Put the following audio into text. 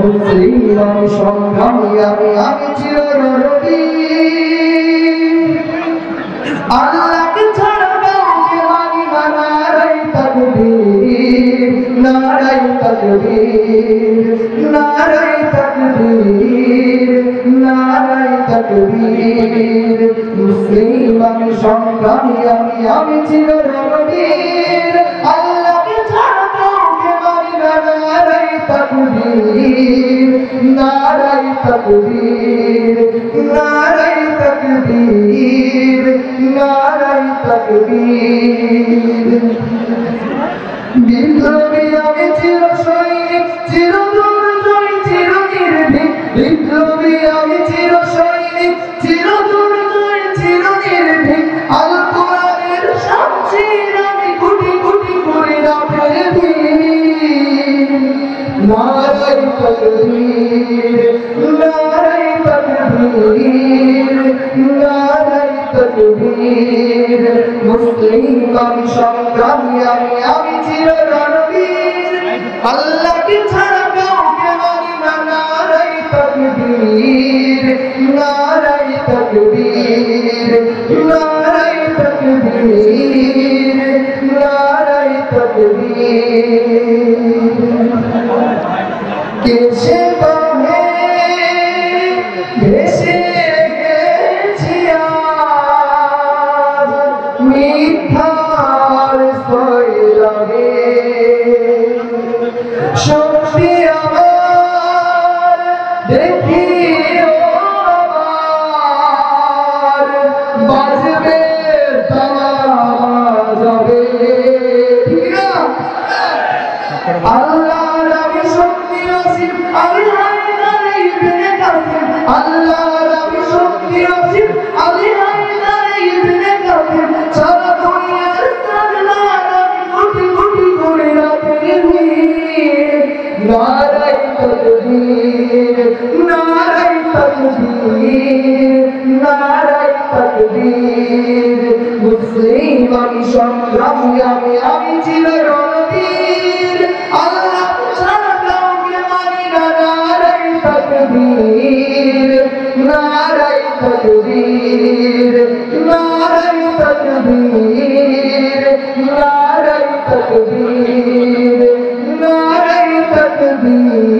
মুসলিম আমি সংগ্রামী আমি চিরনবী আল্লাহকে ছাড়া কাউকে মানি না নারাই তাকবীর নারাই তাকবীর নারাই তাকবীর নারাই তাকবীর মুসলিম আমি সংগ্রামী আমি চিরনবী আল্লাহকে ছাড়া কাউকে মানি না নারাই তাকবীর নারাই তাকবীর নারাই তাকবীর নারাই তাকবীর বিপ্লবী আমি চির সৈনিক চির দুর্জয় চির নির্ভীক বিপ্লবী আমি চির সৈনিক চির দুর্জয় চির নির্ভীক আল কোরআনের শামশির আমি কোটি কোটি করে রাতের বীর নারাই তাকবীর নারাই তাকবীর নারাই তাকবীর মুসলিম আমি সংগ্রামী আমি চিররণবীর আল্লাহকে ছাড়া কাউকে মানি না নারাই তাকবীর নারাই তাকবীর নারাই তাকবীর নারাই তাকবীর কেসে বাহে ভেসে গেছি আজ মিথ্যার সৈলাবে শক্তি আমার দেখিও আমার বাজবে তামাম যাবে ঠিক না আল্লাহ নবী শক্তি আসিফ আলী হায়দার ইবনে কাসিম আল্লাহ নবী শক্তি আসিফ আলী হায়দার ইবনে কাসিম সারা দুনিয়ার সারদার আমি কোটি কোটি করে রাতের বীর নারাই তাকবীর নারাই তাকবীর নারাই তাকবীর মুসলিম আমি সংগ্রামী আমি চিররণবীর আল্লাহ ছাড়া কাউকে মানি না নারাই তাকবীর নারাই তাকবীর নারাই তাকবীর নারাই তাকবীর নারাই তাকবীর